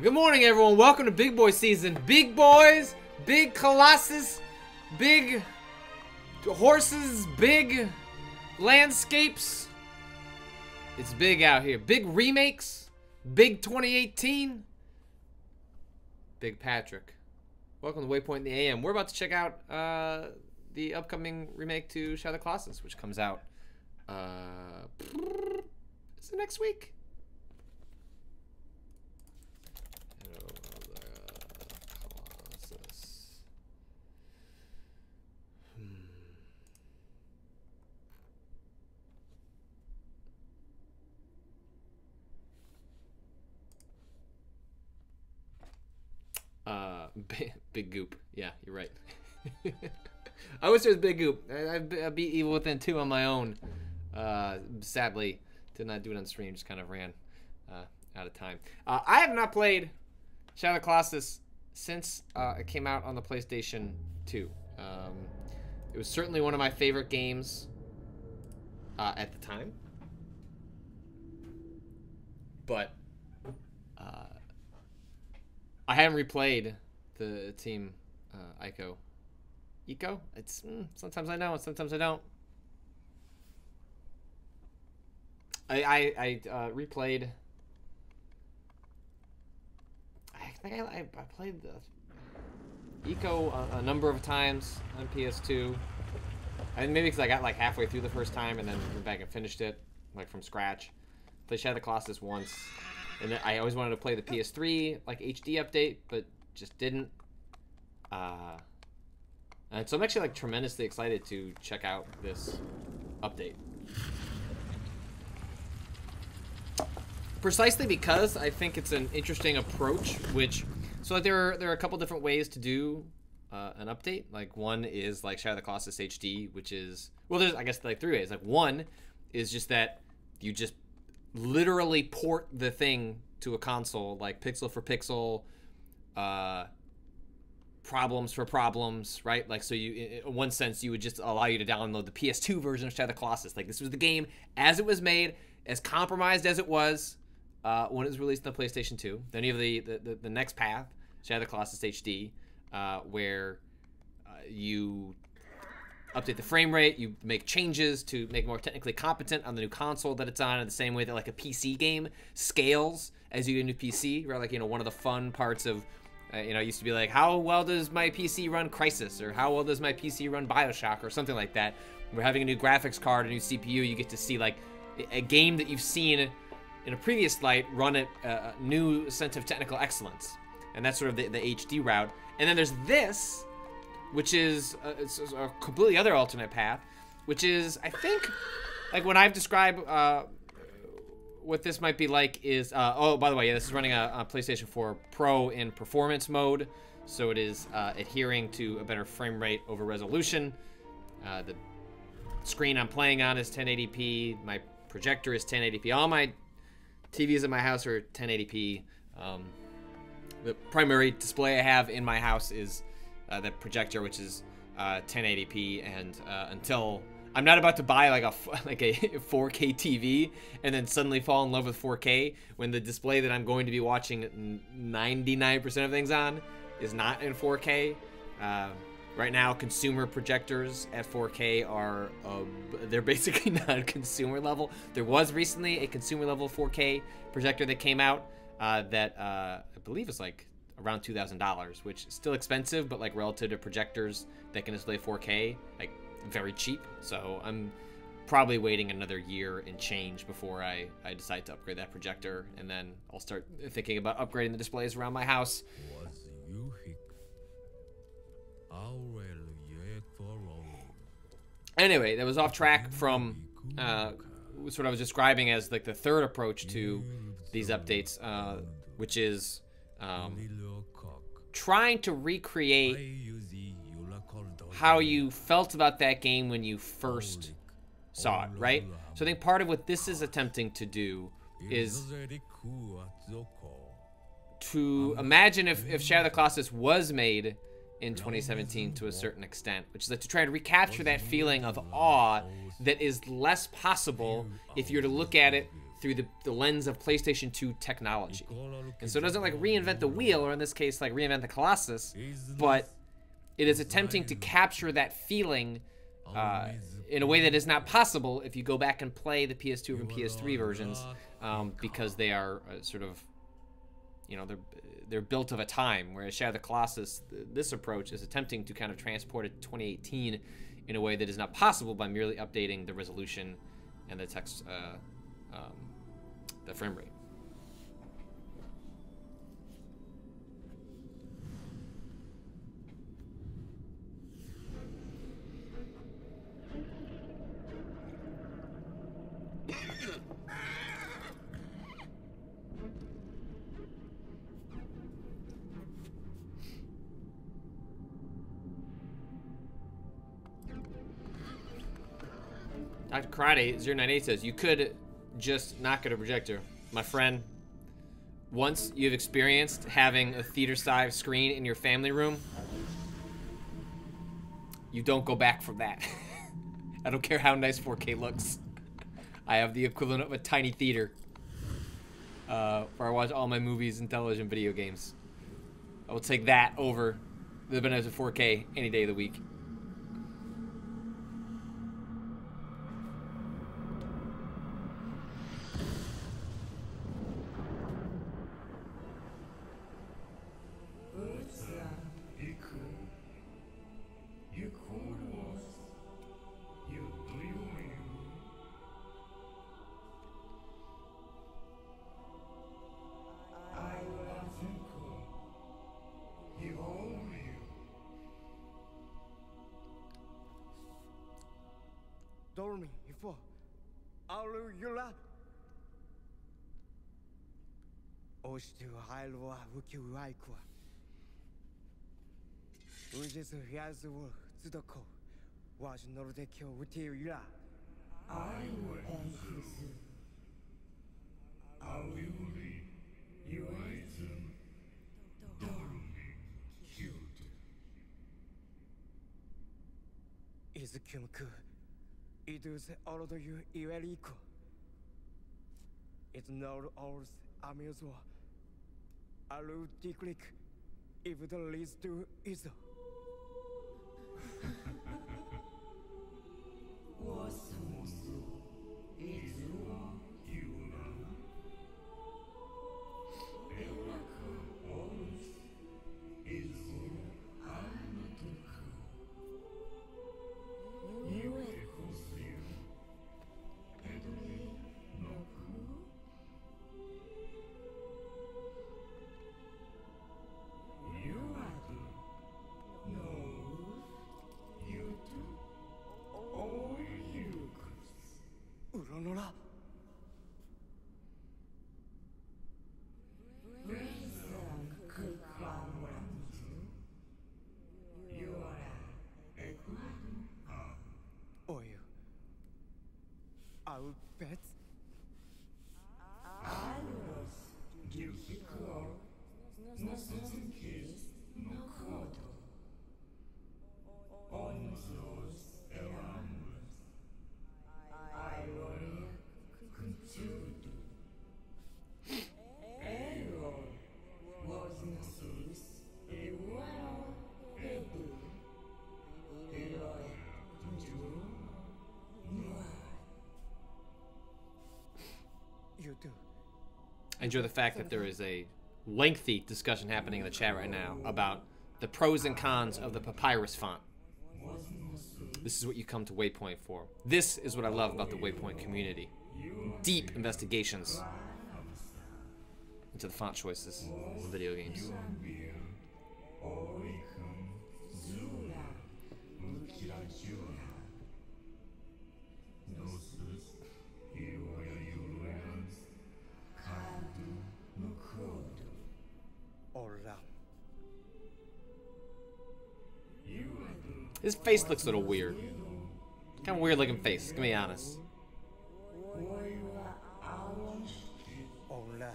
Good morning, everyone. Welcome to Big Boy season. Big boys, big Colossus, big horses, big landscapes. It's big out here. Big remakes, big 2018. Big Patrick. Welcome to Waypoint in the AM. We're about to check out the upcoming remake to Shadow of the Colossus, which comes out is it next week? Big Goop. Yeah, you're right. I wish there was Big Goop. I beat Evil Within 2 on my own. Sadly, did not do it on stream. Just kind of ran out of time. I have not played Shadow of the Colossus since it came out on the PlayStation 2. It was certainly one of my favorite games at the time. But I haven't replayed the Team Ico. Eco? It's sometimes I know, sometimes I don't. I replayed. I think I played the Eco a number of times on PS2. And maybe because I got like halfway through the first time and then went back and finished it like from scratch. Played Shadow of the Colossus once. And then I always wanted to play the PS3 like HD update, but just didn't. And so I'm actually like tremendously excited to check out this update. Precisely because I think it's an interesting approach, so like there are a couple different ways to do an update. Like one is like Shadow of the Colossus HD, which is, well, there's I guess like three ways. Like one is just that you just literally port the thing to a console, like pixel for pixel, problems for problems, right? Like, so you, in one sense, you would just allow you to download the PS2 version of Shadow of the Colossus. Like, this was the game as it was made, as compromised as it was when it was released on the PlayStation 2. Then you have the next path, Shadow of the Colossus HD, where you update the frame rate, you make changes to make it more technically competent on the new console that it's on, in the same way that like a PC game scales as you get a new PC, right? Like, you know, one of the fun parts of, you know, it used to be like, how well does my PC run Crysis, or how well does my PC run Bioshock, or something like that. We're having a new graphics card, a new CPU, you get to see like a game that you've seen in a previous light run at a new sense of technical excellence. And that's sort of the HD route. And then there's this, which is it's a completely other alternate path, which is, I think, like when I've described what this might be like is, oh, by the way, yeah, this is running a PlayStation 4 Pro in performance mode, so it is adhering to a better frame rate over resolution. The screen I'm playing on is 1080p, my projector is 1080p, all my TVs in my house are 1080p. The primary display I have in my house is the projector, which is 1080p, and until I'm not about to buy like a 4K TV and then suddenly fall in love with 4K when the display that I'm going to be watching 99% of things on is not in 4K. Right now, consumer projectors at 4K are they're basically not consumer level. There was recently a consumer level 4K projector that came out that I believe is like around $2,000, which is still expensive, but like relative to projectors that can display 4K, like very cheap. So I'm probably waiting another year and change before I decide to upgrade that projector, and then I'll start thinking about upgrading the displays around my house. Anyway, that was off track from what I was describing as like the third approach to these updates, which is trying to recreate how you felt about that game when you first saw it, right? So I think part of what this is attempting to do is to imagine if Shadow of the Colossus was made in 2017 to a certain extent, which is like to try and recapture that feeling of awe that is less possible if you're to look at it through the lens of PlayStation 2 technology. And so it doesn't like reinvent the wheel, or in this case like reinvent the Colossus, but it is attempting to capture that feeling in a way that is not possible if you go back and play the PS2 and PS3 versions, because they are sort of, you know, they're built of a time, whereas Shadow of the Colossus, this approach is attempting to kind of transport it to 2018 in a way that is not possible by merely updating the resolution and the text, the frame rate. Dr. Karate 098 says, you could just knock at a projector. My friend, once you've experienced having a theater-sized screen in your family room, you don't go back from that. I don't care how nice 4K looks. I have the equivalent of a tiny theater where I watch all my movies and television video games. I will take that over the benefits of 4K any day of the week. Dormi, ifo, alu yula. Oshtu hailwa wuki waikwa. Ujisu hiazu tsudoko. Wash nordekyo wuti yula. I will answer. I will be you item. Dormi, cute. Izukyumku. Idus all do you Iveriko. It's not ours amuswa. Alu declick if the least to is. Wasumisu, Izuwa, Yula. Elaka, Orus, Izu, Anatuku. You Uronora. Oil. I'll bet. I was difficult. No certain case, no quarter. On those around. I will continue. Error was not a well edu. Error do You do. I enjoy the fact that there is a lengthy discussion happening in the chat right now about the pros and cons of the papyrus font. This is what you come to Waypoint for. This is what I love about the Waypoint community. Deep investigations into the font choices in video games. His face looks a little weird. Kind of weird looking face, to be honest. Ola,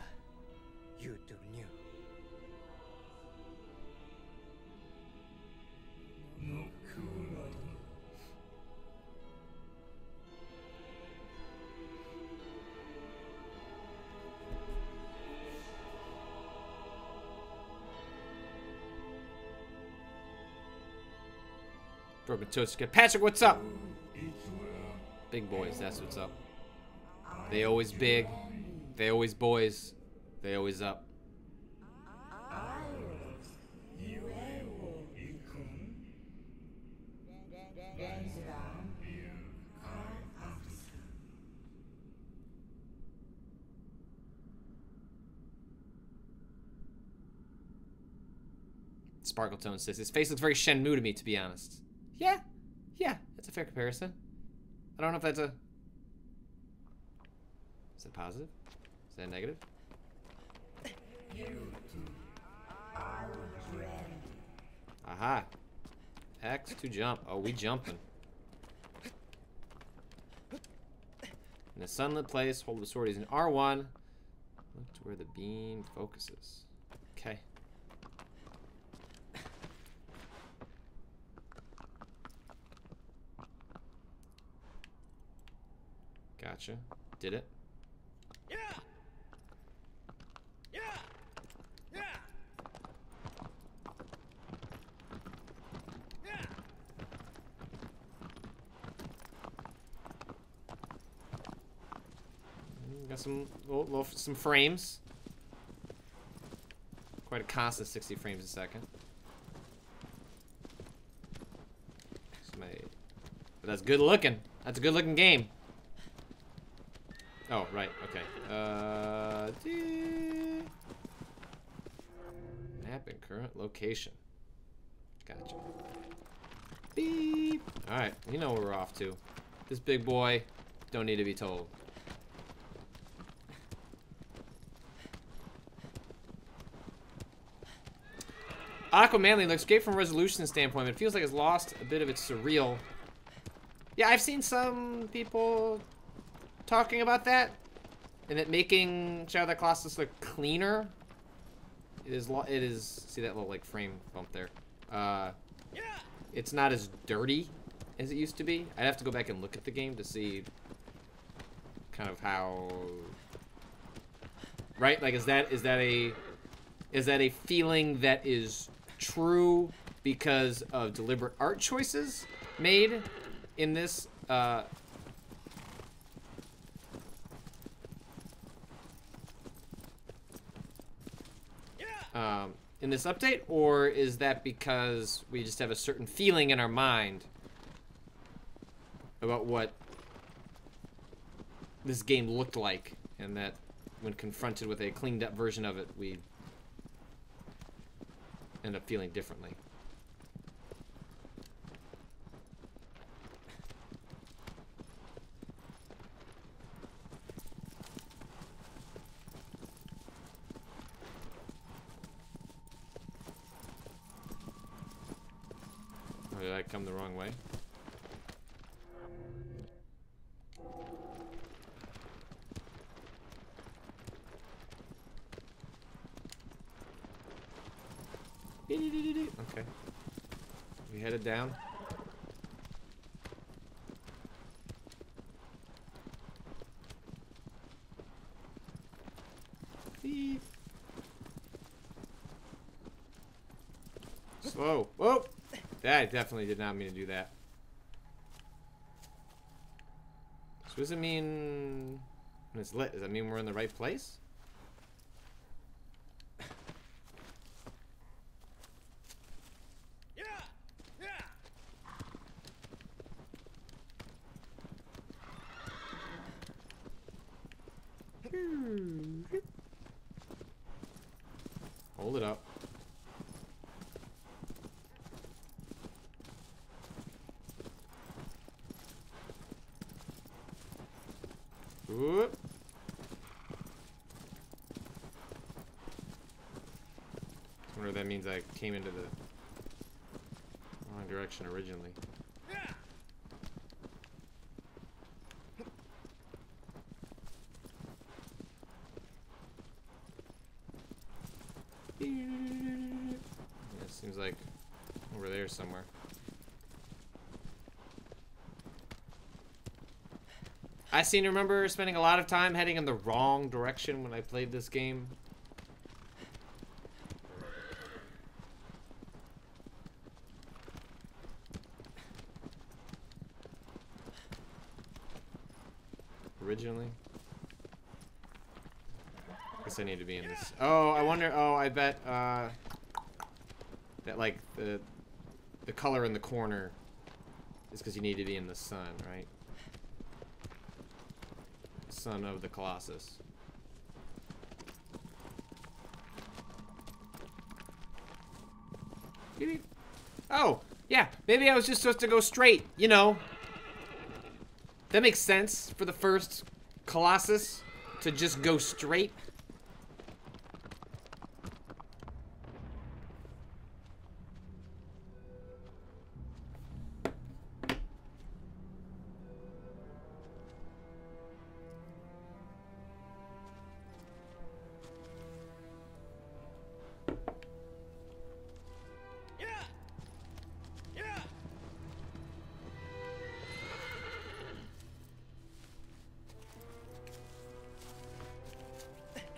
you do new. Broken Toast. Patrick, what's up? Big boys, that's what's up. They always big. They always boys. They always up. Sparkletone says his face looks very Shenmue to me, to be honest. Yeah, that's a fair comparison. I don't know if that's a... Is that positive? Is that negative? Aha. X to jump. Oh, we jumping. In a sunlit place, hold the sword is in R1. Look to where the beam focuses. Okay. Gotcha. Did it? Yeah. Yeah. Yeah. Yeah. Got some some frames. Quite a constant 60 frames a second. But that's good looking. That's a good looking game. Oh, right, okay. Map and current location. Gotcha. Beep. Alright, you know where we're off to. This big boy, don't need to be told. Aquamanly looks great from a resolution standpoint, but it feels like it's lost a bit of its surreal. Yeah, I've seen some people talking about that, and that making Shadow of the Colossus look cleaner. It is. See that little like frame bump there? It's not as dirty as it used to be. I'd have to go back and look at the game to see kind of how. Right? Like, is that a feeling that is true because of deliberate art choices made in this? In this update, or is that because we just have a certain feeling in our mind about what this game looked like, and that when confronted with a cleaned up version of it, we end up feeling differently? Or did I come the wrong way? Okay. We headed down. Beep. Slow. Whoa! That definitely did not mean to do that. So what does it mean when it's lit? Does that mean we're in the right place? Hold it up. Whoop. I wonder if that means I came into the wrong direction originally. Yeah, it seems like over there somewhere. I seem to remember spending a lot of time heading in the wrong direction when I played this game. originally. Guess I need to be in this. Oh, I wonder. Oh, I bet that like the color in the corner is because you need to be in the sun, right? Son of the Colossus. Oh, yeah. Maybe I was just supposed to go straight. You know. That makes sense for the first Colossus to just go straight.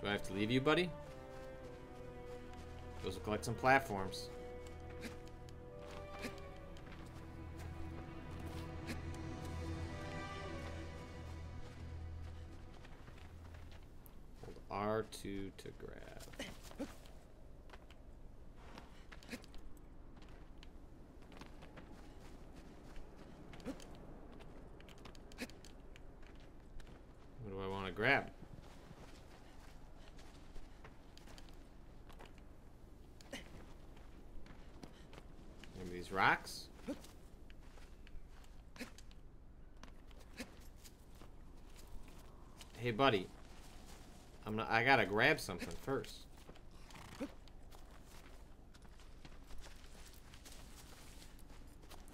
Do I have to leave you, buddy? Those will collect some platforms. Hold R2 to grab. What do I want to grab? Maybe these rocks? Hey, buddy. I gotta grab something first.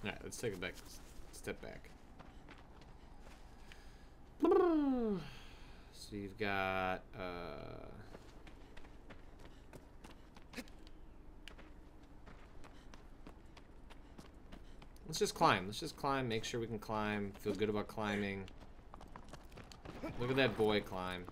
Alright, let's take a step back. So you've got let's just climb. Let's just climb, make sure we can climb, feel good about climbing. Look at that boy climb.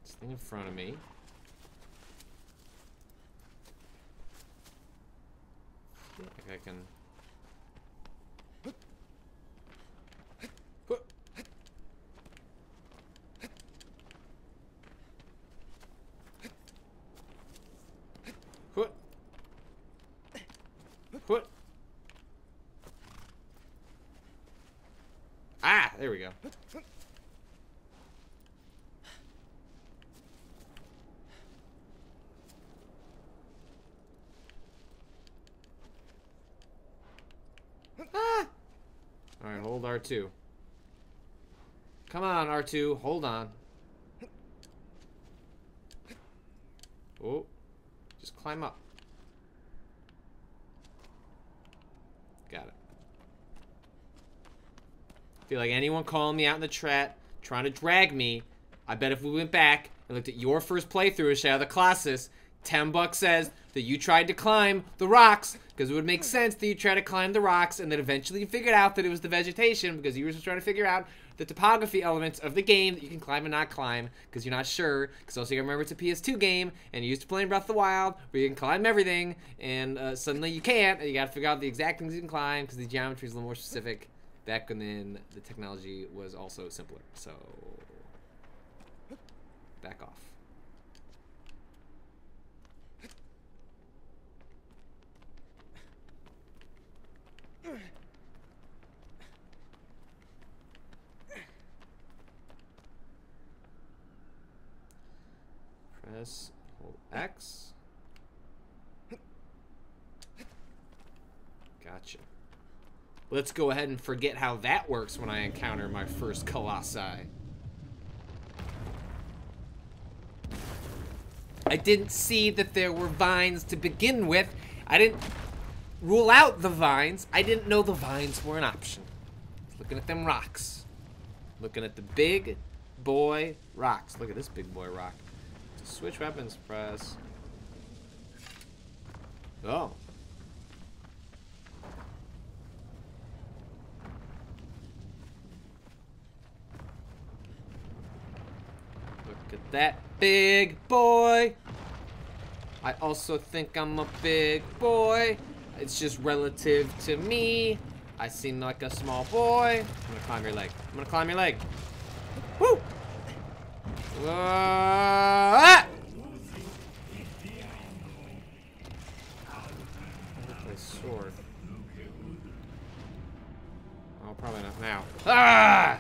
This thing in front of me. I can. Ah, there we go. Ah! Alright, hold R2. Come on, R2, hold on. Oh, just climb up. Got it. Feel like anyone calling me out in the chat, trying to drag me. I bet if we went back and looked at your first playthrough of Shadow of the Colossus, 10 bucks says that you tried to climb the rocks, because it would make sense that you tried to climb the rocks, and then eventually you figured out that it was the vegetation, because you were just trying to figure out the topography elements of the game that you can climb and not climb, because you're not sure, because also you gotta remember it's a PS2 game, and you're used to playing Breath of the Wild, where you can climb everything, and suddenly you can't, and you gotta figure out the exact things you can climb, because the geometry is a little more specific. Back when then the technology was also simpler, so back off. Press, hold X. Gotcha. Let's go ahead and forget how that works when I encounter my first Colossi. I didn't see that there were vines to begin with. I didn't rule out the vines. I didn't know the vines were an option. Looking at them rocks. Looking at the big boy rocks. Look at this big boy rock. Switch weapons, press. Oh. at that big boy. I also think I'm a big boy. It's just relative to me. I seem like a small boy. I'm gonna climb your leg. I'm gonna climb your leg. Woo! Ah! My sword. Oh, probably not now. Ah!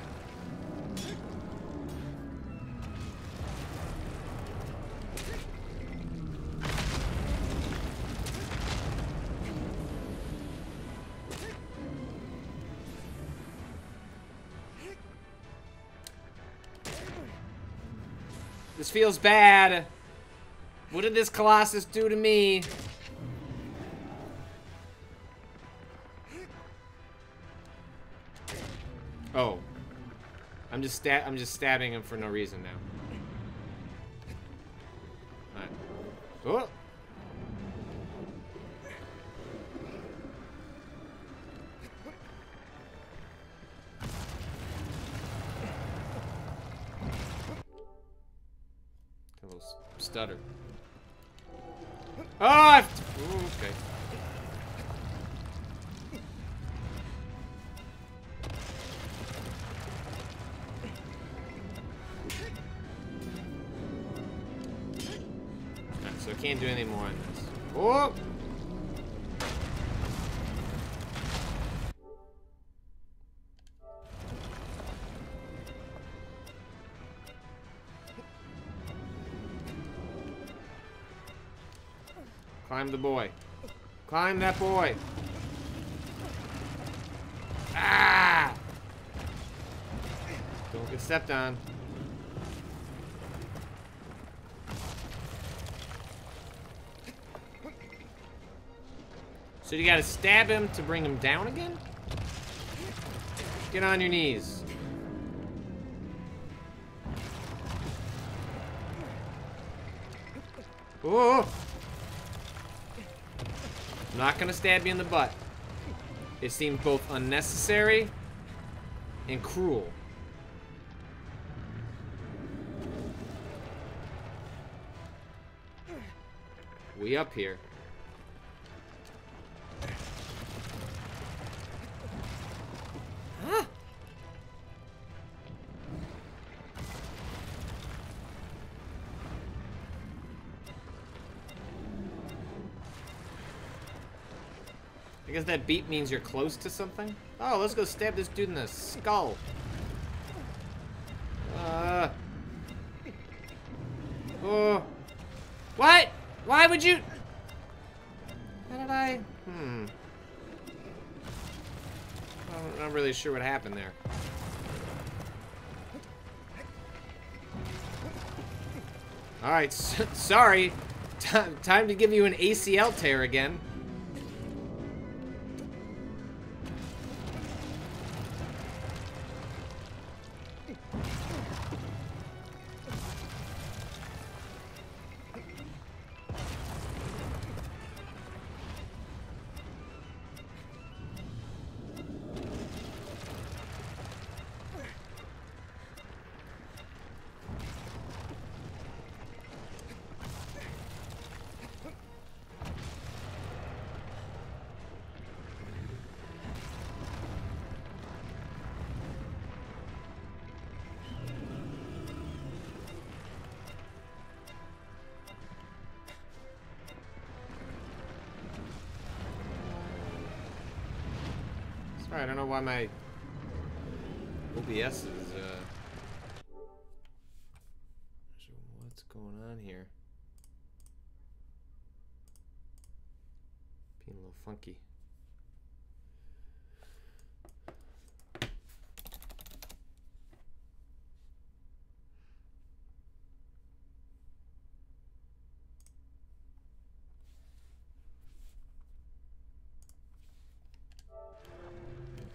This feels bad. What did this Colossus do to me? Oh. I'm just stabbing him for no reason now. Alright. Oh. A little stutter. Oh! Ooh, okay. Alright, so I can't do anything more on this. Oh! Climb the boy. Climb that boy. Ah! Don't get stepped on. So you gotta stab him to bring him down again? Get on your knees. Oh! I'm not gonna stab you in the butt. It seemed both unnecessary and cruel. We up here. Huh? I guess that beep means you're close to something. Oh, let's go stab this dude in the skull. Oh. What? Why would you? How did I? I'm not really sure what happened there. All right, sorry. Time to give you an ACL tear again. Sorry, I don't know why my OBS is, what's going on here? Being a little funky.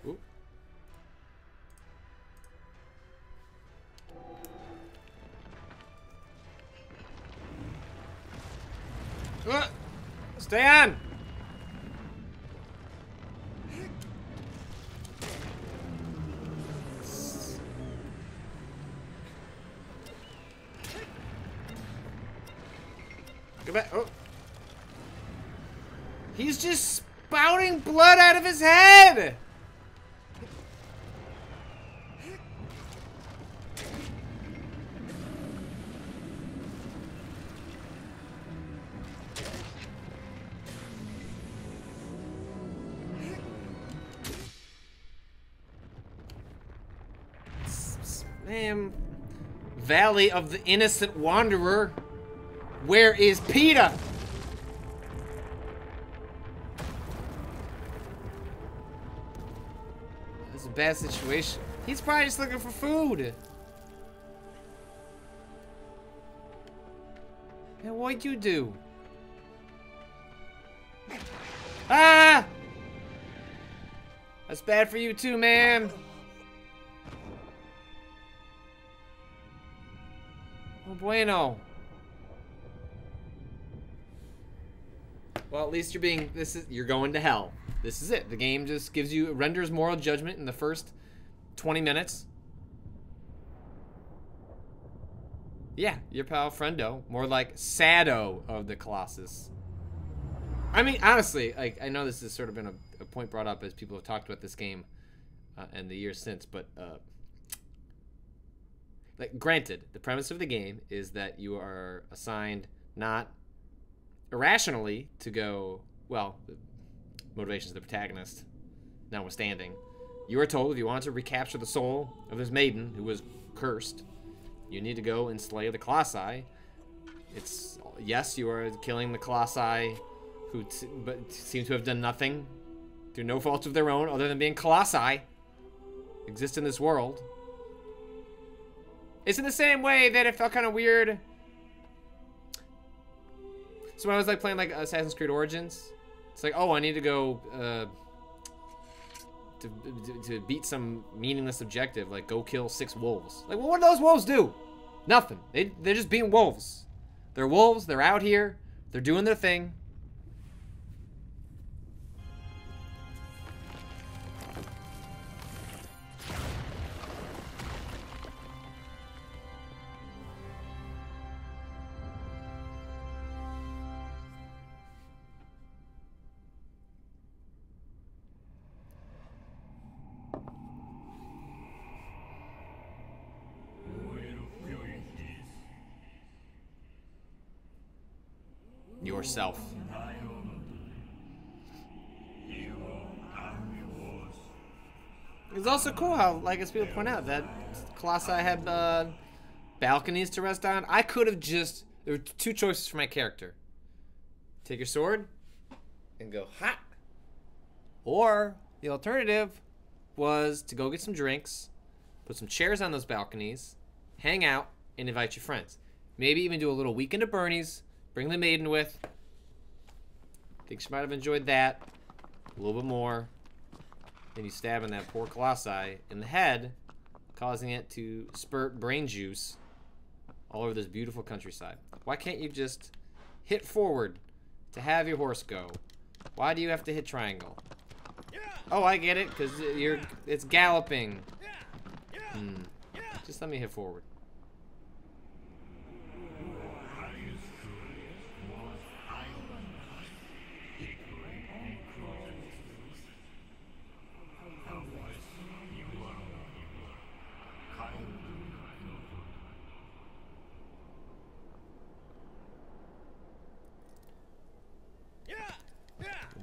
Ooh. Stay on! Go back. Oh. He's just spouting blood out of his head! Man, Valley of the Innocent Wanderer. Where is PETA? That's a bad situation. He's probably just looking for food. Man, what'd you do? Ah! That's bad for you too, man. Oh, bueno. Well, at least you're going to hell. This is it. The game just renders moral judgment in the first 20 minutes. Yeah, your pal Friendo. More like Sado of the Colossus. I mean, honestly, like, I know this has sort of been a point brought up as people have talked about this game and the years since, but like, granted, the premise of the game is that you are assigned not irrationally to go, well, the motivations of the protagonist notwithstanding. You are told if you want to recapture the soul of this maiden who was cursed, you need to go and slay the Colossi. Yes, you are killing the Colossi who but seem to have done nothing through no fault of their own other than being Colossi, exist in this world. It's in the same way that it felt kind of weird. So when I was like playing like Assassin's Creed Origins, it's like, oh, I need to go to beat some meaningless objective, like go kill 6 wolves. Like, well, what do those wolves do? Nothing. They're just being wolves. They're wolves. They're out here. They're doing their thing. Yourself. It's also cool how, like, as people point out, that Colossi had balconies to rest on. I could have just... There were 2 choices for my character. Take your sword and go, ha! Or the alternative was to go get some drinks, put some chairs on those balconies, hang out, and invite your friends. Maybe even do a little weekend at Bernie's. Bring the maiden with. Think she might have enjoyed that a little bit more. Then you stabbing that poor Colossi in the head, causing it to spurt brain juice all over this beautiful countryside. Why can't you just hit forward to have your horse go? Why do you have to hit triangle? Oh, I get it, because it's galloping. Just let me hit forward.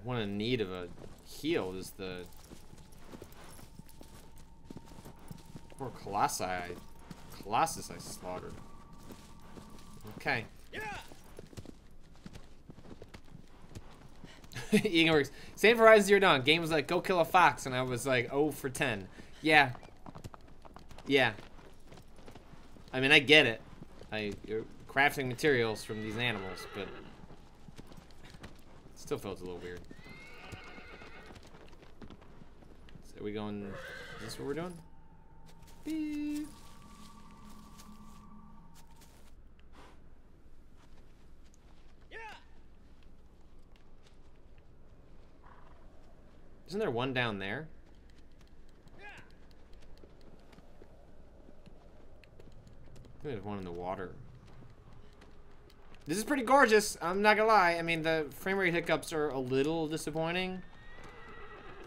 One in need of a heal is the poor Colossus I slaughtered. Okay. Egan works. Same for Horizon Zero Dawn. Game was like, go kill a fox, and I was like, 0 for 10. Yeah. Yeah. I mean, I get it. You're crafting materials from these animals, but it still felt a little weird. So are we going... Is this what we're doing? Beep. Isn't there one down there? I think there's one in the water. This is pretty gorgeous. I'm not gonna lie. I mean, the frame rate hiccups are a little disappointing.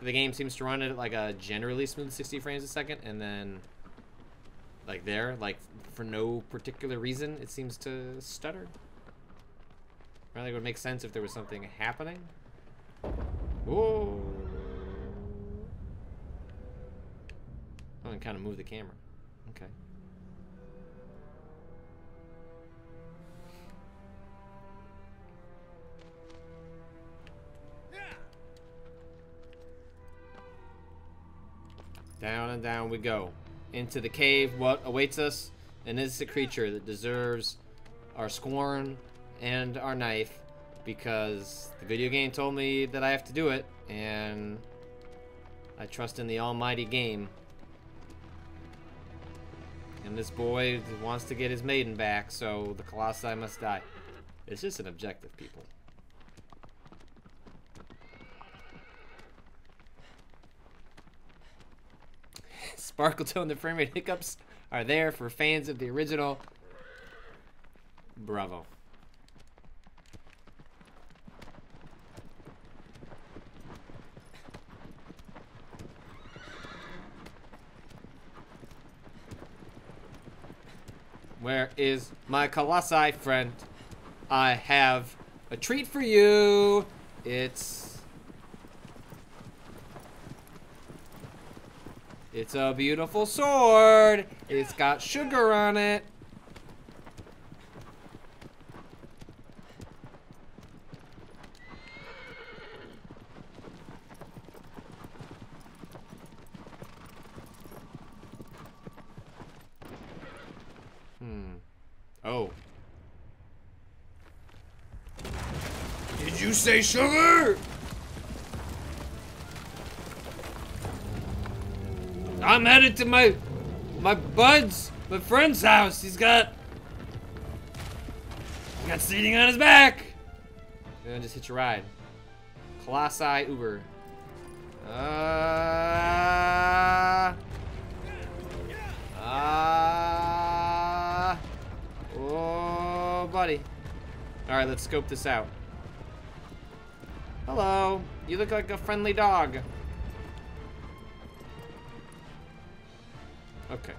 The game seems to run at like a generally smooth 60 frames a second, and then like there, like for no particular reason, it seems to stutter. I think it would make sense if there was something happening. Whoa! Oh, and kind of move the camera. Okay. Down and down we go. Into the cave. What awaits us? An innocent creature that deserves our scorn and our knife, because the video game told me that I have to do it, and I trust in the almighty game. And this boy wants to get his maiden back, so the Colossi must die. It's just an objective, people. Sparkle tone, the frame rate hiccups are there for fans of the original. Bravo. Where is my Colossi friend? I have a treat for you. It's a beautiful sword. It's got sugar on it. Oh. Did you say sugar? I'm headed to my friend's house. He's got seating on his back. And then just hitch a ride. Colossi Uber. Oh, buddy. All right, let's scope this out. Hello. You look like a friendly dog. Okay.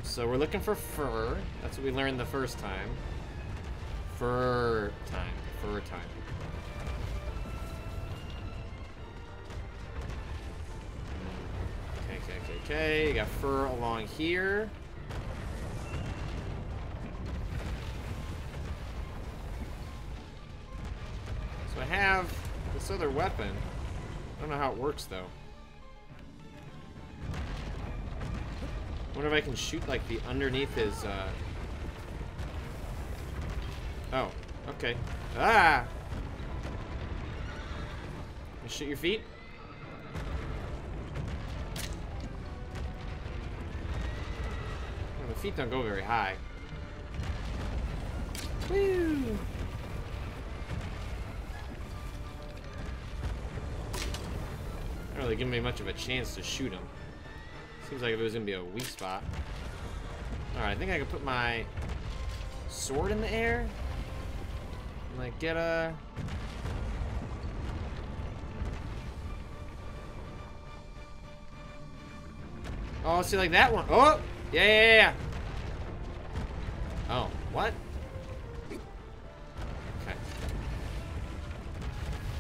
So we're looking for fur. That's what we learned the first time. Fur time. Fur time. Okay. You got fur along here. So I have this other weapon. I don't know how it works though. I wonder if I can shoot like the underneath his Oh, okay. Ah! You shoot your feet? Well, the feet don't go very high. Woo! Not really giving me much of a chance to shoot him. Seems like if it was gonna be a weak spot. Alright, I think I can put my sword in the air. And like get a... Oh, see like that one. Oh! Yeah. Oh, what? Okay.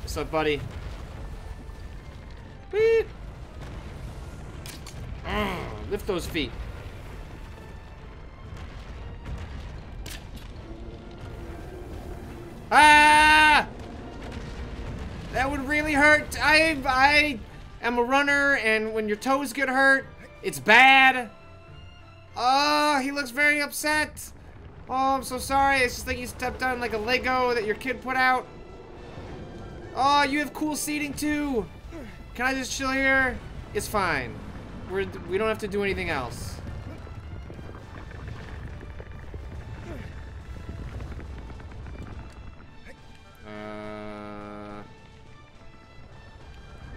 What's up, buddy? Whee! Lift those feet. Ah! That would really hurt. I am a runner, and when your toes get hurt, it's bad. Oh, he looks very upset. Oh, I'm so sorry. It's just like you stepped on like a Lego that your kid put out. Oh, you have cool seating too. Can I just chill here? It's fine. We don't have to do anything else.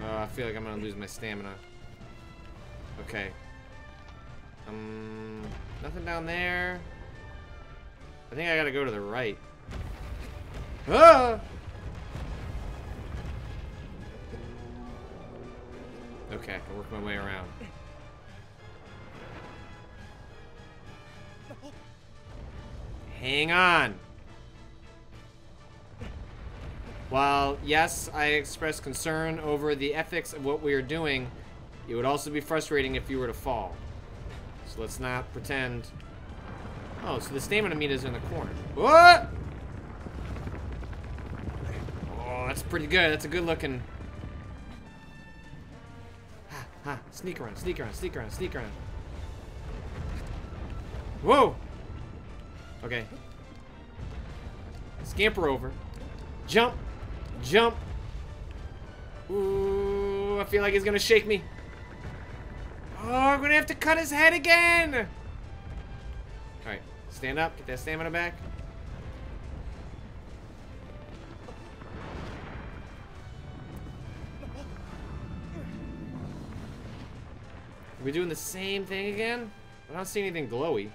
Oh, I feel like I'm gonna lose my stamina. Okay. Nothing down there. I think I gotta go to the right. Ah! Okay, I'll work my way around. Hang on. While, yes, I express concern over the ethics of what we are doing, it would also be frustrating if you were to fall. So let's not pretend. Oh, so the stamina meter is in the corner. What? Oh, that's pretty good. That's a good looking. Ha, ha. Sneak around, sneak around, sneak around, sneak around. Whoa! Okay. Scamper over. Jump. Jump. Ooh, I feel like he's gonna shake me. Oh, I'm gonna have to cut his head again. Alright, stand up, get that stamina back. Are we doing the same thing again? I don't see anything glowy.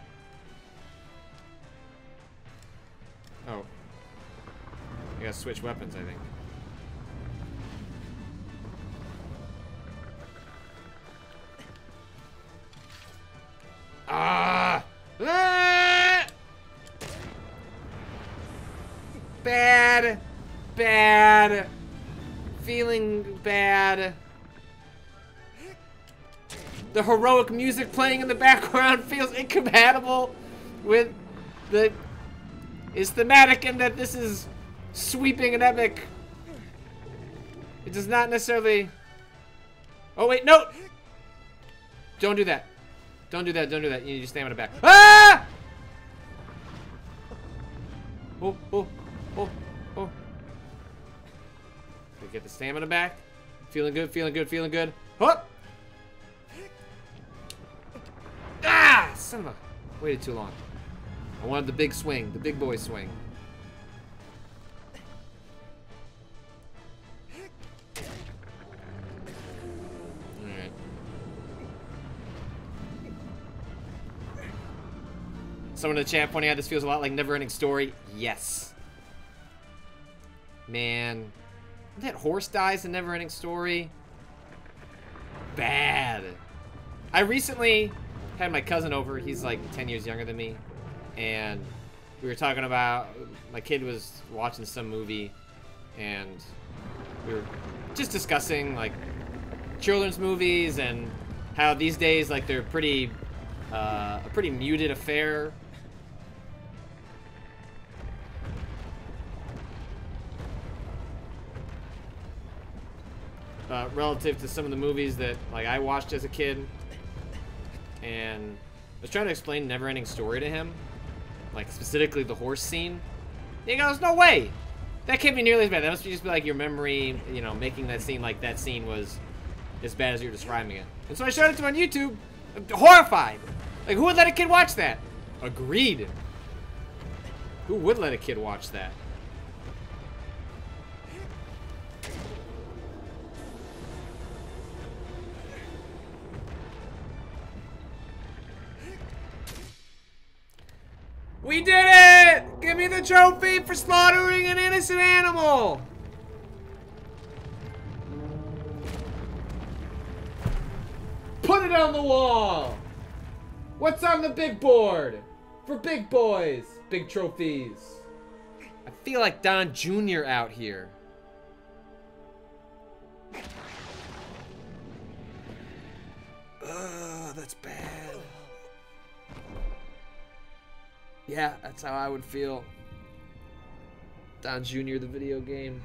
Oh. I gotta switch weapons, I think. Ah! Ah! Bad. Bad. Feeling bad. The heroic music playing in the background feels incompatible with the... It's thematic in that this is sweeping and epic. It does not necessarily... Oh, wait, no! Don't do that. Don't do that, don't do that. You need to stamina back. Ah! Oh, oh, oh, oh. Okay, get the stamina back. Feeling good, feeling good, feeling good. Hup! Ah! Son of a... Waited too long. I wanted the big swing, the big boy swing. Alright. Someone in the chat pointing out this feels a lot like Never-Ending Story. Yes. Man. That horse dies in Never-Ending Story. Bad. I recently had my cousin over. He's like 10 years younger than me. And we were talking about, my kid was watching some movie, and we were just discussing like children's movies and how these days like they're pretty a pretty muted affair. Relative to some of the movies that like I watched as a kid. And I was trying to explain Never-Ending Story to him. Like, specifically the horse scene. He goes, no way! That can't be nearly as bad. That must just be like your memory, you know, making that seem like that scene was as bad as you're describing it. And so I showed it to him on YouTube. I'm horrified. Like, who would let a kid watch that? Agreed. Who would let a kid watch that? We did it! Give me the trophy for slaughtering an innocent animal! Put it on the wall! What's on the big board? For big boys, big trophies. I feel like Don Jr. out here. Ugh, that's bad. Yeah, that's how I would feel. Don Jr. the video game.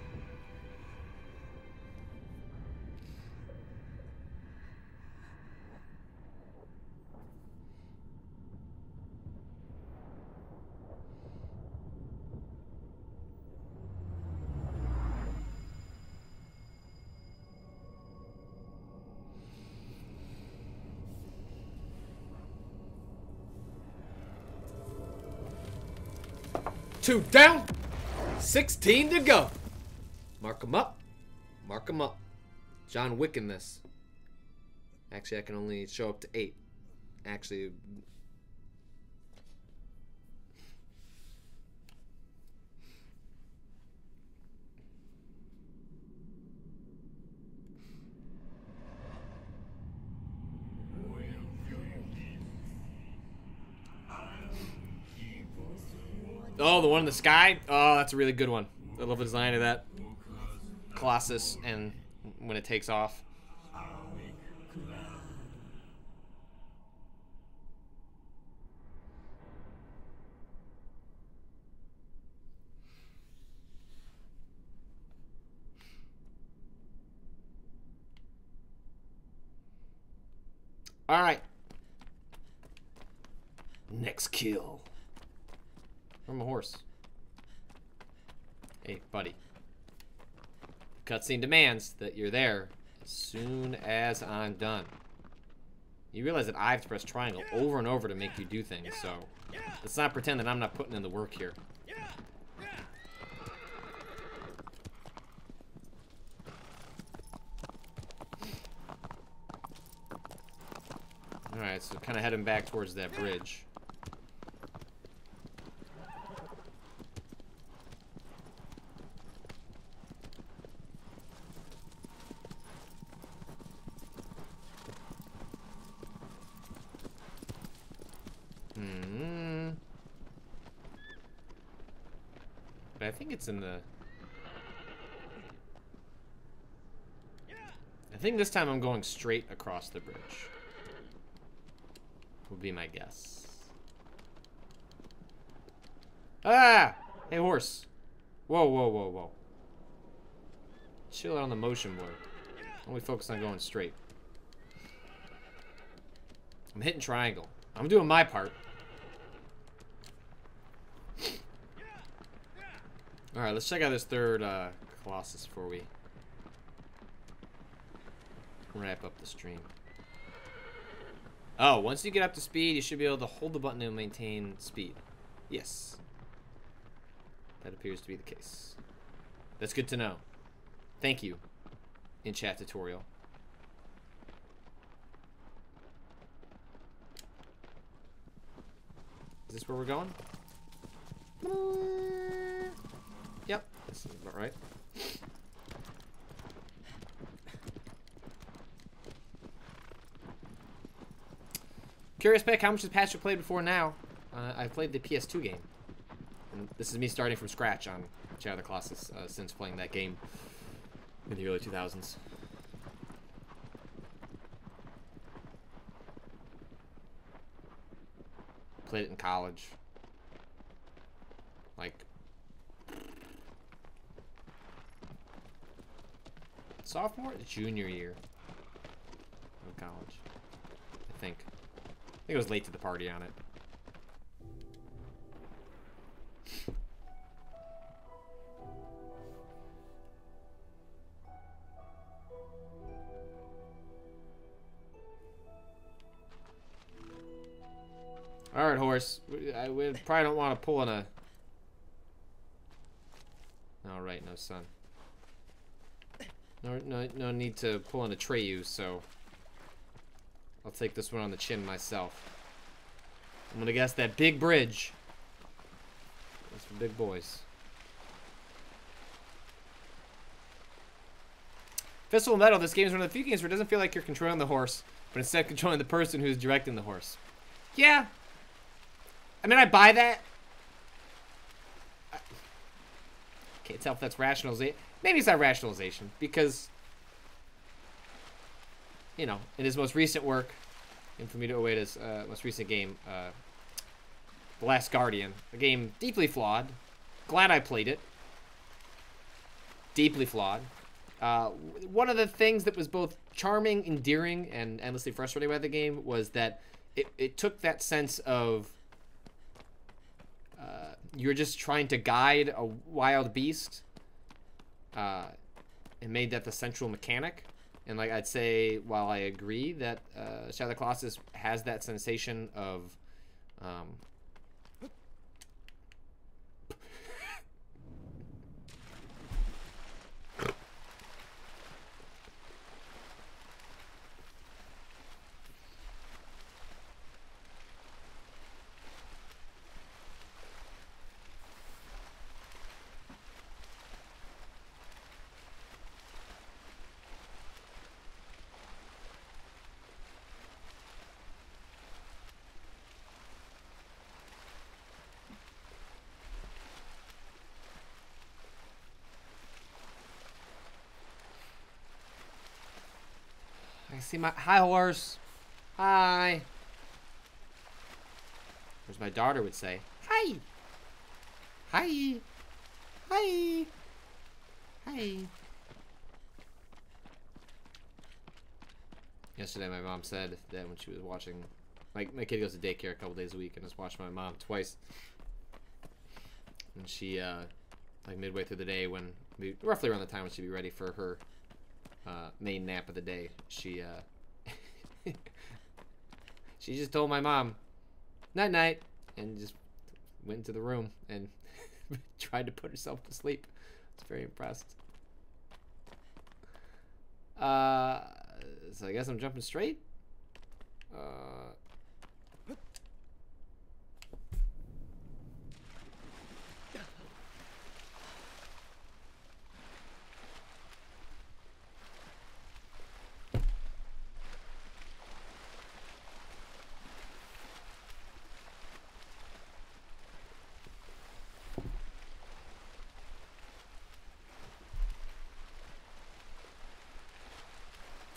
Two down, 16 to go. Mark them up. Mark them up. John Wick in this. Actually, I can only show up to 8. Actually, Oh, the one in the sky? Oh, that's a really good one. I love the design of that. Colossus and when it takes off. All right. Next kill. From a horse. Hey, buddy. Cutscene demands that you're there as soon as I'm done. You realize that I have to press triangle over and over to make you do things, so let's not pretend that I'm not putting in the work here. Alright, so kind of heading back towards that bridge. But I think it's in the... I think this time I'm going straight across the bridge. Would be my guess. Ah! Hey, horse. Whoa, whoa, whoa, whoa. Chill out on the motion blur. Only focus on going straight. I'm hitting triangle. I'm doing my part. Alright, let's check out this third Colossus before we wrap up the stream. Oh, once you get up to speed, you should be able to hold the button and maintain speed. Yes. That appears to be the case. That's good to know. Thank you, in chat tutorial. Is this where we're going? Yep, this is about right. Curious Pick, how much has Patrick played before now? I've played the PS2 game. And this is me starting from scratch on Shadow of the Colossus since playing that game in the early 2000s. Played it in college. Like... sophomore or junior year of college, I think. I think I was late to the party on it. All right, horse. We probably don't want to pull in a... All right, no, son. No need to pull in a Treyu, so I'll take this one on the chin myself. I'm gonna guess that big bridge. That's for big boys. Fistful of Metal, this game is one of the few games where it doesn't feel like you're controlling the horse, but instead controlling the person who's directing the horse. Yeah. I mean, I buy that. Can't tell if that's rationalization. Maybe it's not rationalization, because, you know, in his most recent work, in Fumito Ueda's most recent game, The Last Guardian, a game deeply flawed. Glad I played it. Deeply flawed. One of the things that was both charming, endearing, and endlessly frustrating about the game was that it took that sense of you're just trying to guide a wild beast, and made that the central mechanic. And like I'd say, while I agree that Shadow of the Colossus has that sensation of see my hi horse. Hi. As my daughter would say, hi. Hi. Hi. Hi. Yesterday, my mom said that when she was watching, my kid goes to daycare a couple days a week and is watching my mom twice. And she, like midway through the day, when roughly around the time when she'd be ready for her main nap of the day, she she just told my mom, night night, and just went into the room and tried to put herself to sleep. I was very impressed. So I guess I'm jumping straight.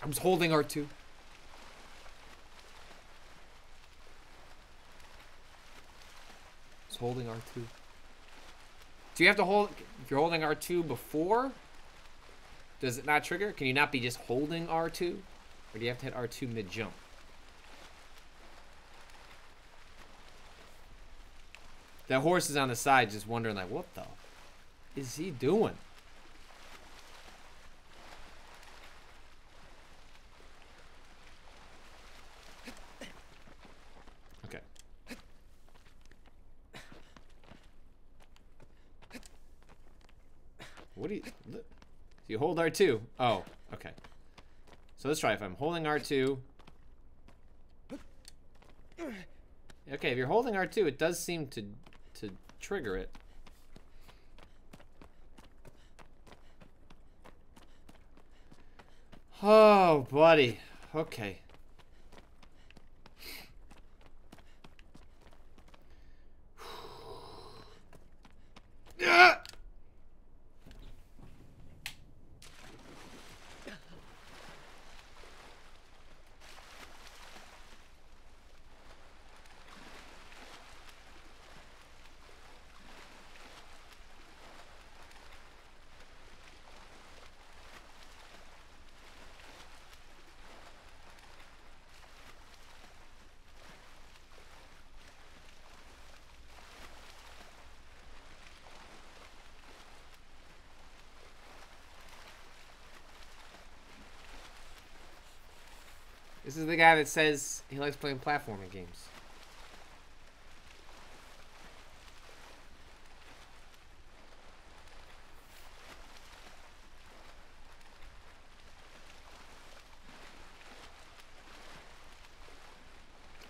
I was holding R2. Holding R2. Do you have to hold, if you're holding R2 before, does it not trigger? Can you not be just holding R2? Or do you have to hit R2 mid-jump? That horse is on the side just wondering like, what the is he doing? Okay. What do you hold R2? Oh, okay. So let's try if I'm holding R2. Okay, if you're holding R2, it does seem to trigger it. Oh, buddy. Okay. This is the guy that says he likes playing platforming games.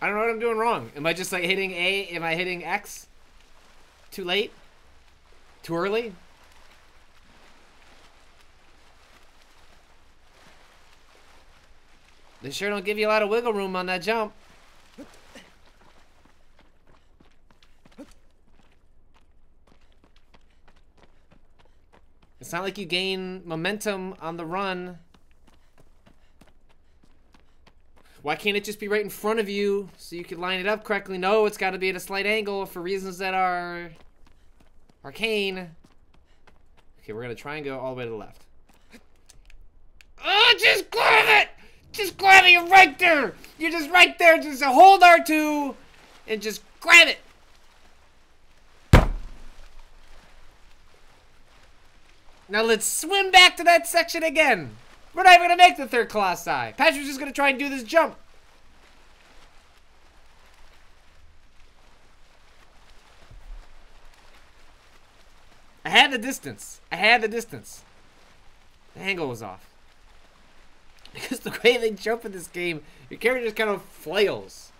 I don't know what I'm doing wrong. Am I just like hitting A? Am I hitting X? Too late? Too early? They sure don't give you a lot of wiggle room on that jump. It's not like you gain momentum on the run. Why can't it just be right in front of you so you can line it up correctly? No, it's got to be at a slight angle for reasons that are arcane. Okay, we're going to try and go all the way to the left. Oh, just grab it! Just grab it, you're right there! You're just right there, just hold R2 and just grab it! Now let's swim back to that section again. We're not even gonna make the third Colossi. Patrick's just gonna try and do this jump. I had the distance. I had the distance. The angle was off. Because the way they jump in this game, your character just kind of flails.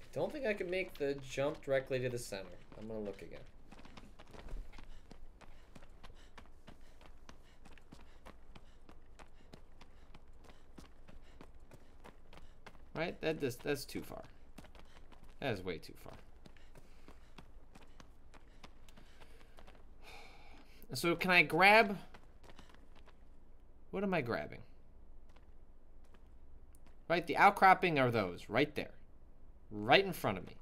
I don't think I can make the jump directly to the center. I'm gonna look again. Right? That's too far. That is way too far. So can I grab... What am I grabbing? Right, the outcropping are those. Right there. Right in front of me.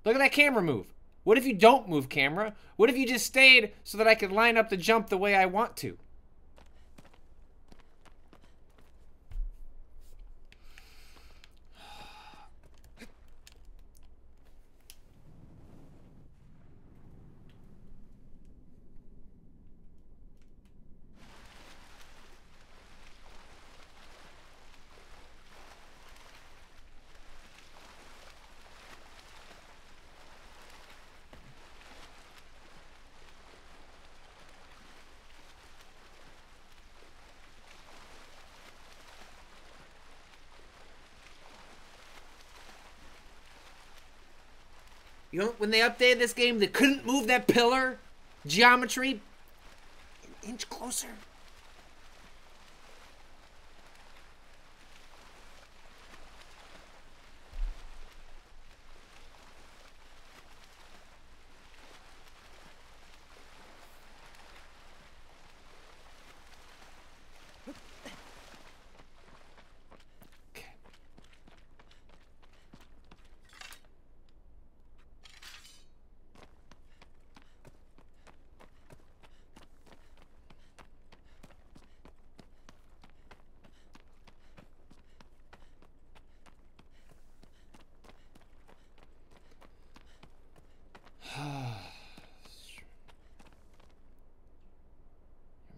Look at that camera move. What if you don't move, camera? What if you just stayed so that I could line up the jump the way I want to? You know, when they updated this game, they couldn't move that pillar geometry an inch closer.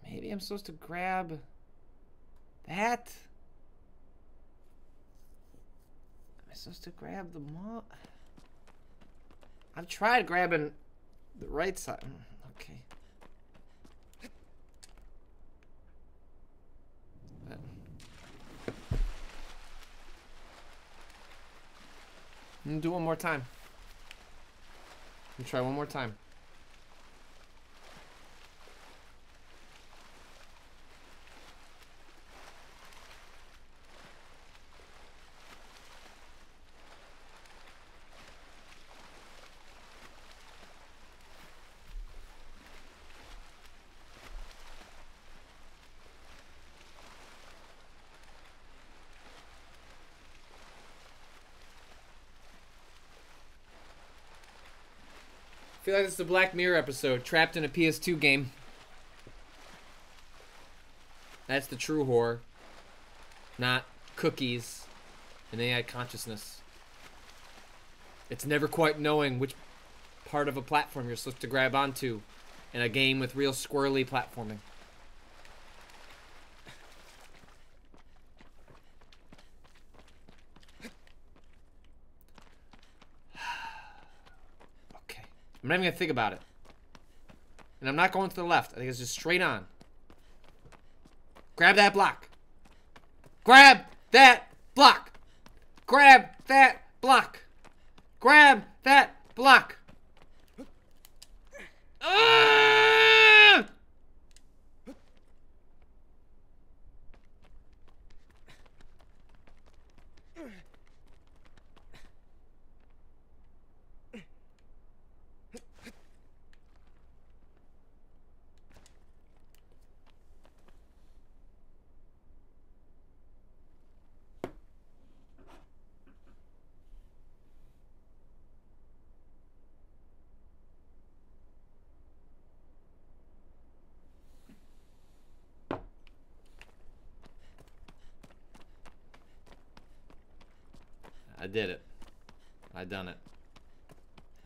Maybe I'm supposed to grab that? Am I supposed to grab the mall? I've tried grabbing the right side. Okay. I'm gonna do it one more time. Let me try one more time. I feel like it's the Black Mirror episode, trapped in a PS2 game. That's the true horror. Not cookies and AI consciousness. It's never quite knowing which part of a platform you're supposed to grab onto in a game with real squirrely platforming. I'm not even gonna think about it. And I'm not going to the left. I think it's just straight on. Grab that block. Grab that block. Grab that block. Grab that block. Ah! I did it. I done it.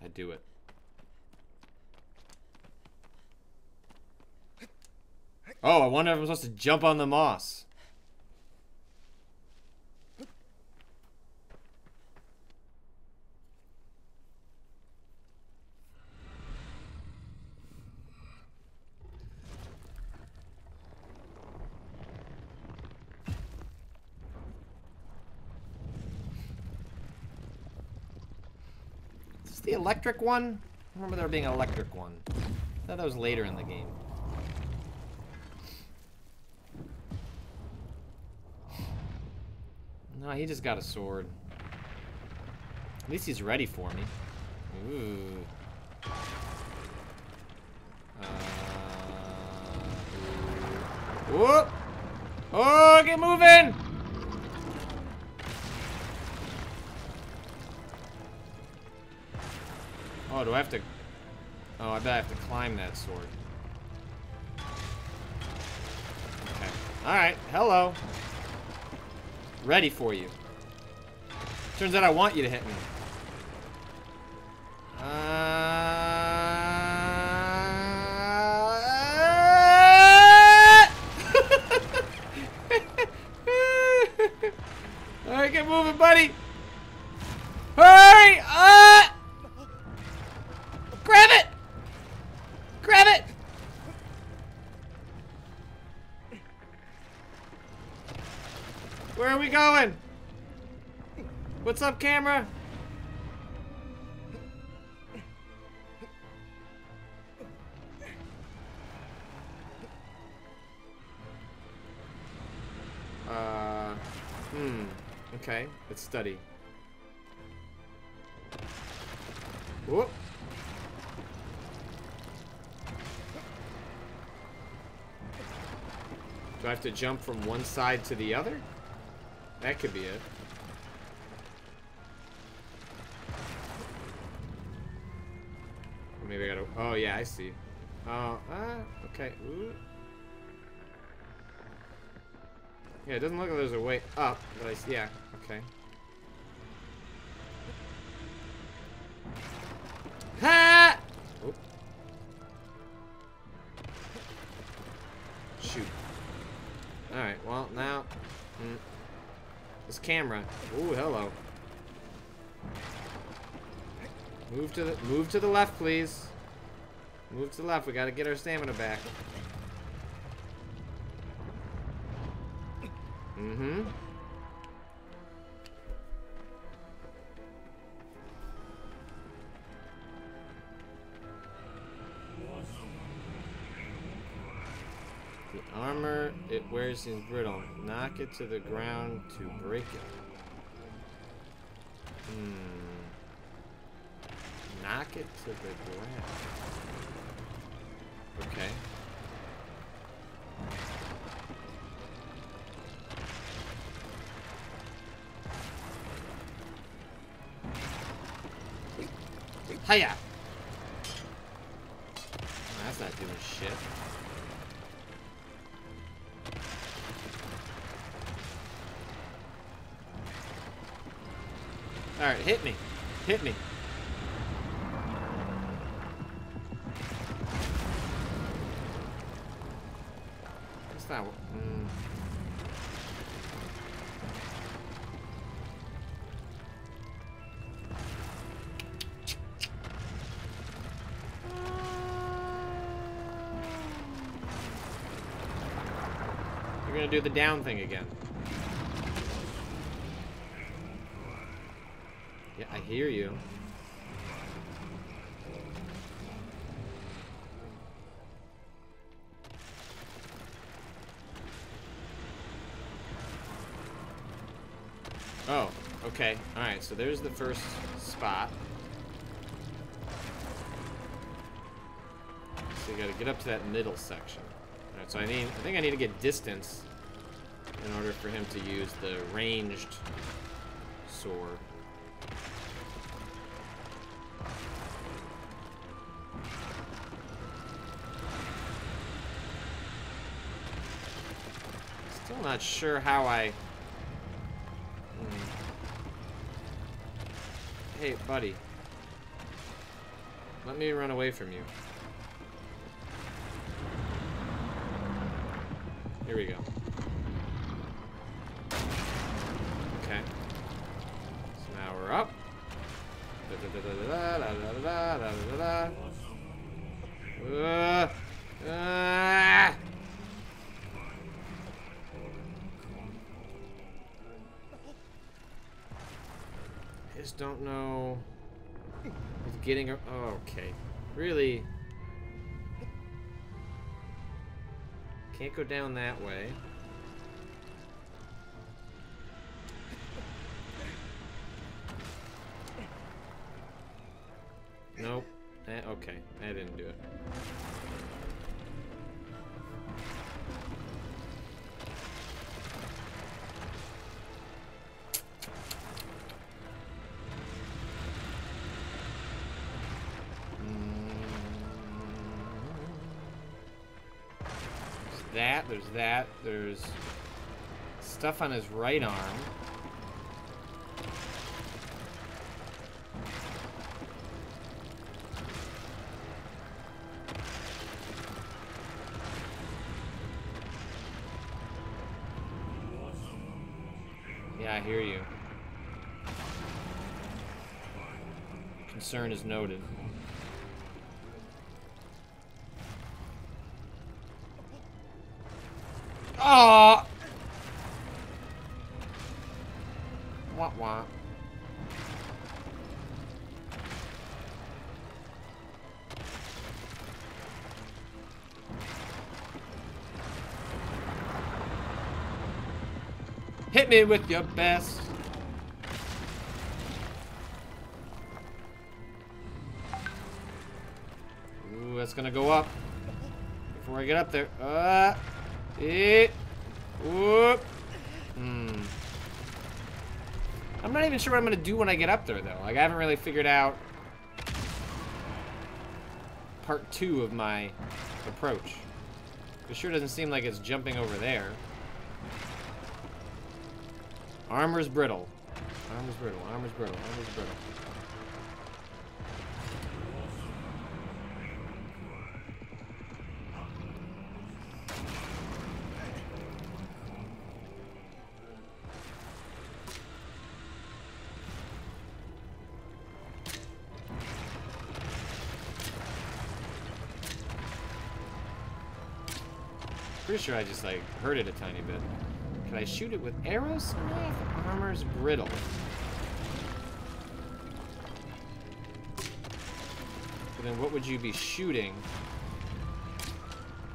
I do it. Oh, I wonder if I'm supposed to jump on the moss. The electric one? I remember there being an electric one. I thought that was later in the game. No, he just got a sword. At least he's ready for me. Ooh. Whoop! Oh, get moving! Oh, do I have to... Oh, I bet I have to climb that sword. Okay. Alright, hello. Ready for you. Turns out I want you to hit me. Alright, get moving, buddy. Hurry! Grab it! Grab it! Where are we going? What's up, camera? Okay, let's study. Whoop. Do I have to jump from one side to the other? That could be it. Or maybe I gotta... Oh, yeah, I see. Oh, okay. Ooh. Yeah, it doesn't look like there's a way up, but I see... Yeah, okay. Ha! Oh. Shoot. Alright, well, now... This camera. Ooh, hello. Move to the left, please. Move to the left. We gotta get our stamina back. Mm-hmm. The armor it wears is brittle. Knock it to the ground to break it. Knock it to the ground. Okay. Hiya! That's not doing shit. Alright, hit me. Hit me. What's that? You're gonna do the down thing again. Yeah, I hear you. Oh, okay. Alright, so there's the first spot. So you gotta get up to that middle section. Alright, so I think I need to get distance in order for him to use the ranged sword. Still not sure how I... Hey, buddy. Let me run away from you. Here we go. Okay. So now we're up. I just don't know with getting her. Oh, okay. Really? Can't go down that way. it. There's that, there's stuff on his right arm. Yeah, I hear you. Concern is noted. Oh! Wah wah. Hit me with your best. Ooh, that's gonna go up before I get up there. Whoop. I'm not even sure what I'm gonna do when I get up there, though. Like, I haven't really figured out part 2 of my approach. It sure doesn't seem like it's jumping over there. Armor's brittle. Armor's brittle. Armor's brittle. Armor's brittle. Pretty sure I just, like, hurt it a tiny bit. Can I shoot it with arrows? No, armor's brittle. But then what would you be shooting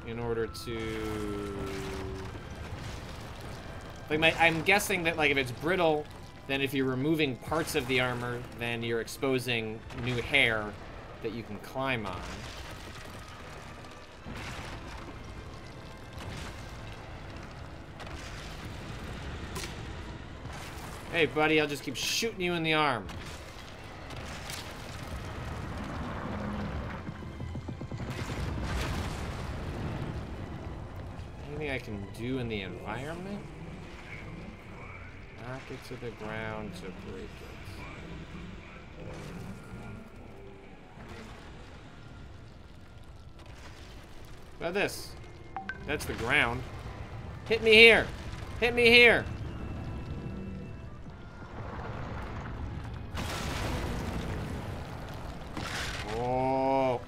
in order to... Like, I'm guessing that, like, if it's brittle, then if you're removing parts of the armor, then you're exposing new hair that you can climb on. Hey, buddy, I'll just keep shooting you in the arm. Anything I can do in the environment? Knock it to the ground to break it. What about this? That's the ground. Hit me here! Hit me here! Oh.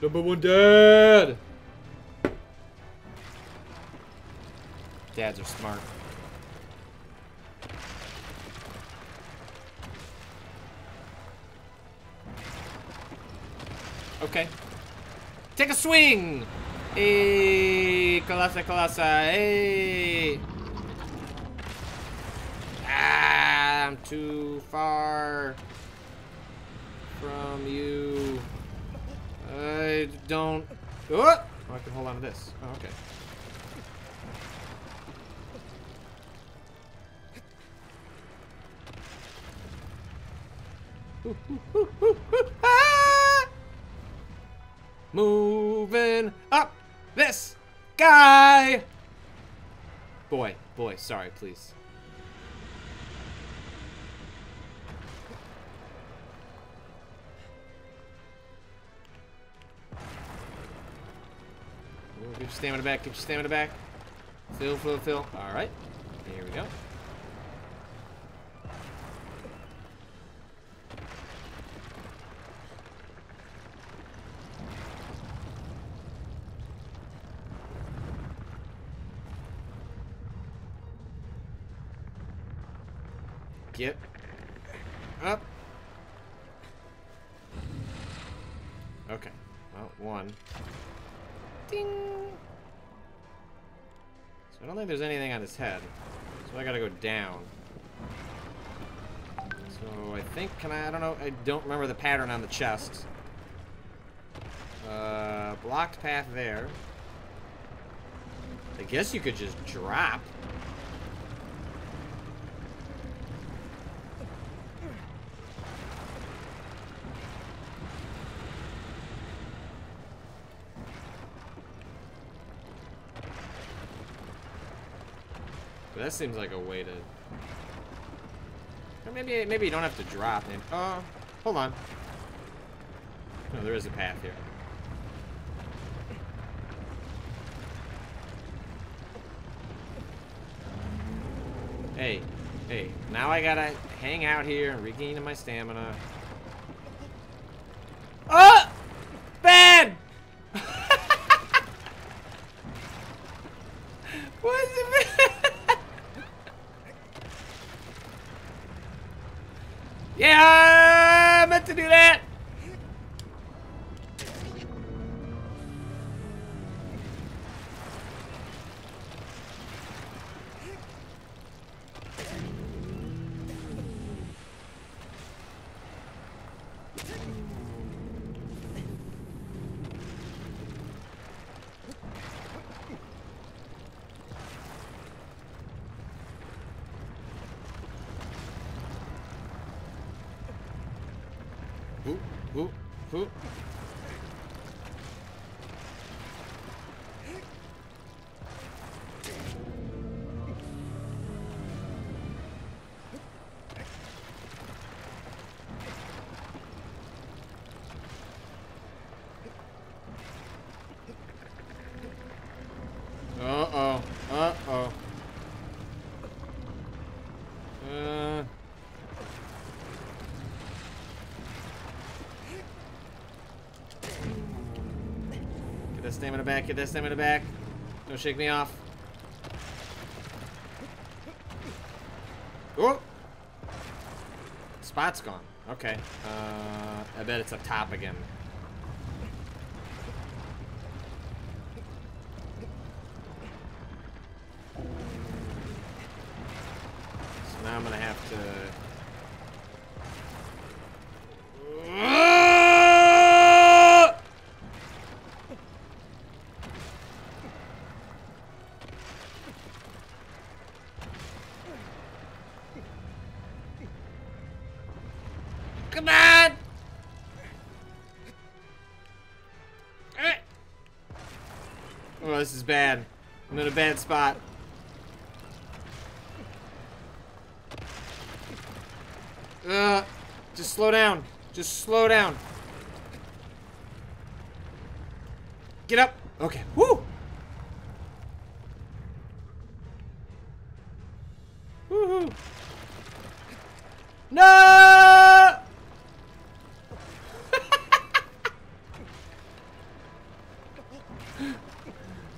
Number 1 dad. Dads are smart. Okay. Take a swing. Hey, Colossus, Colossus. Hey. I'm too far from you. I don't... Oh, I can hold on to this. Oh, okay. Ah! Moving up this guy. Boy, sorry, please. Get your stamina back, get your stamina back. Fill. Alright. Here we go. Get up. Okay. Well, 1. Ding! So I don't think there's anything on his head. So I gotta go down. So I think, I don't know, I don't remember the pattern on the chest. Blocked path there. I guess you could just drop. But that seems like a way to... Or maybe you don't have to drop. Oh, hold on. No, there is a path here. Hey, now I gotta hang out here and regain my stamina. Oh! Bad! What is it? Yeah, I meant to do that. Ooh. Uh-oh. Get that stamina back. Don't shake me off. Oh! Spot's gone. Okay. I bet it's up top again. So now I'm gonna have to... Come on! Oh, this is bad. I'm in a bad spot. Just slow down. Just slow down. Get up. Okay. Woo! Woohoo! No!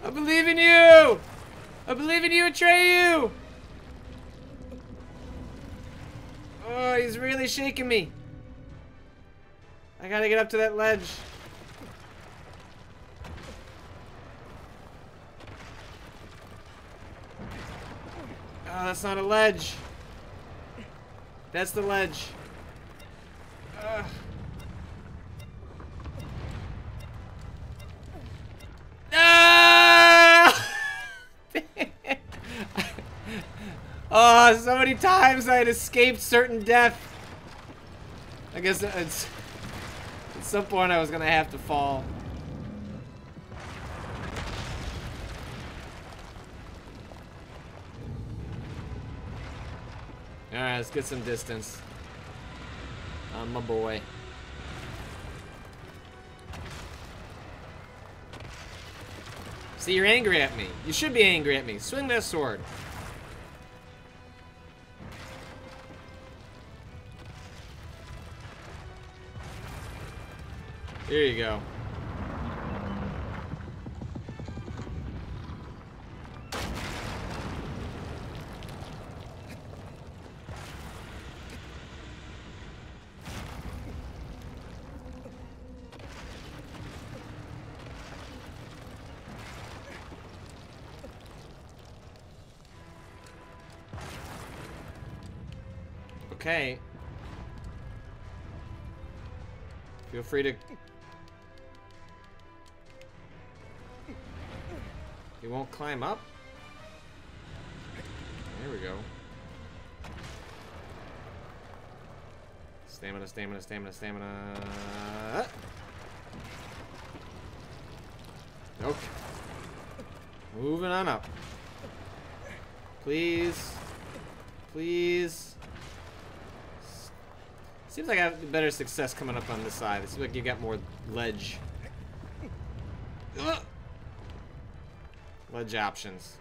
I believe in you! I believe in you, Atreyu! Oh, he's really shaking me. I gotta get up to that ledge. Oh, that's not a ledge. That's the ledge. Oh, so many times I had escaped certain death. I guess it's, at some point I was gonna have to fall. Alright, let's get some distance on my boy. See, you're angry at me. You should be angry at me. Swing that sword. Here you go. Okay. Feel free to... He won't climb up? There we go. Stamina, stamina, stamina, stamina. Okay. Moving on up. Please. Please. Seems like I have better success coming up on this side. It seems like you got more ledge. Ugh. Ledge options.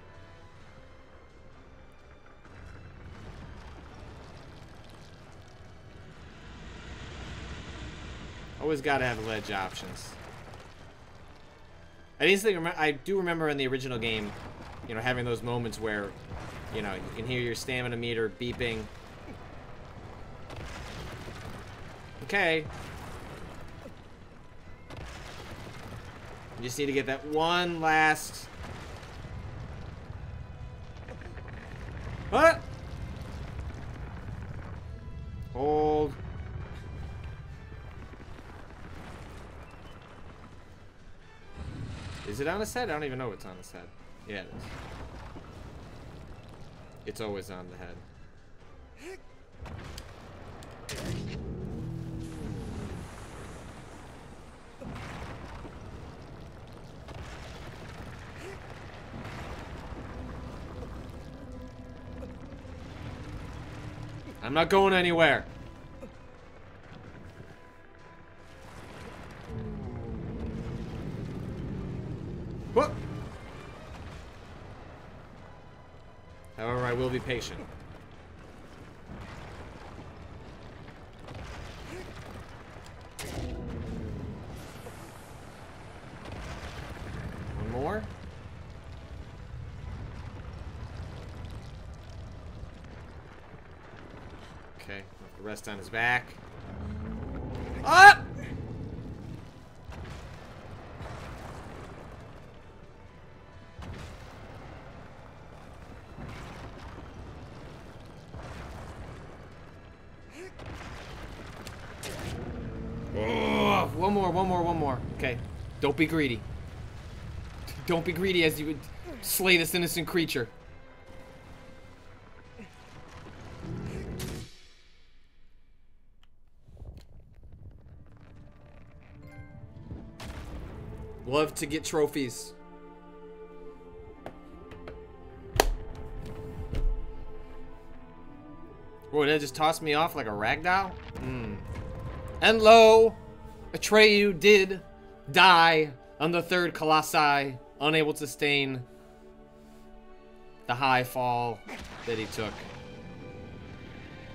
Always gotta have ledge options. I do remember in the original game, you know, having those moments where, you know, you can hear your stamina meter beeping. Okay. You just need to get that one last... What? Hold. Is it on his head? I don't even know what's on his head. Yeah, it is. It's always on the head. I'm not going anywhere. What? However, I will be patient. One more. Okay, the rest on his back. Ah! Oh, one more. Okay, don't be greedy. Don't be greedy as you would slay this innocent creature. Love to get trophies. Boy, did that just toss me off like a ragdoll? And lo, Atreyu did die on the third Colossi, unable to sustain the high fall that he took.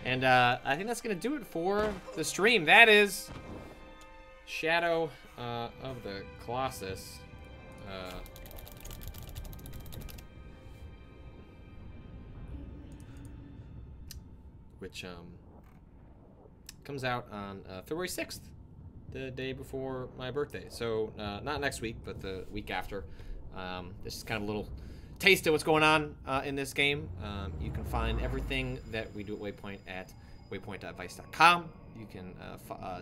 And I think that's gonna do it for the stream. That is Shadow of the Colossus. Which comes out on February 6th, the day before my birthday. So not next week, but the week after. This is kind of a little taste of what's going on in this game. You can find everything that we do at Waypoint at waypoint.vice.com. You can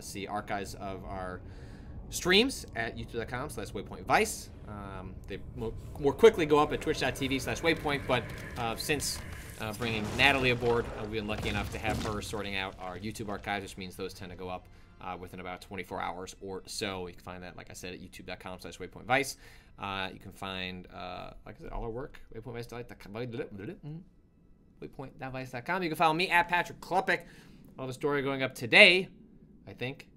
see archives of our streams at youtube.com/waypointvice. They more quickly go up at twitch.tv/waypoint, but since bringing Natalie aboard, we've been lucky enough to have her sorting out our YouTube archives, which means those tend to go up within about 24 hours or so. You can find that, like I said, at youtube.com/waypointvice. You can find, like I said, all our work, waypointvice.com. You can follow me at Patrick Klepek. I'll have a story going up today, I think,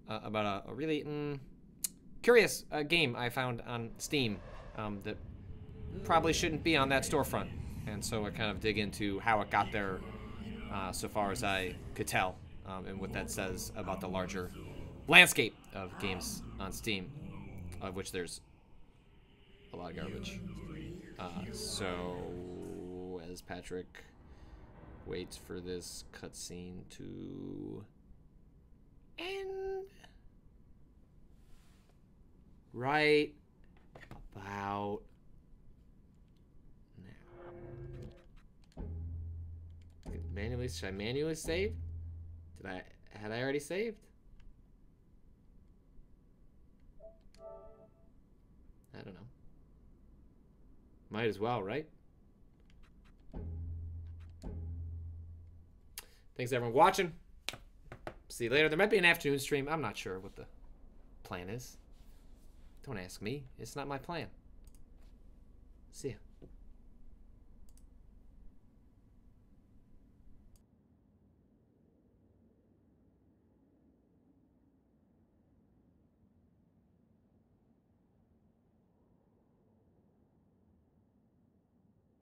about a really curious game I found on Steam that probably shouldn't be on that storefront. And so I kind of dig into how it got there so far as I could tell, and what that says about the larger landscape of games on Steam, of which there's a lot of garbage. So as Patrick waits for this cutscene to end right about manually, should I manually save? Had I already saved? I don't know. Might as well, right? Thanks everyone for watching. See you later. There might be an afternoon stream. I'm not sure what the plan is. Don't ask me. It's not my plan. See ya.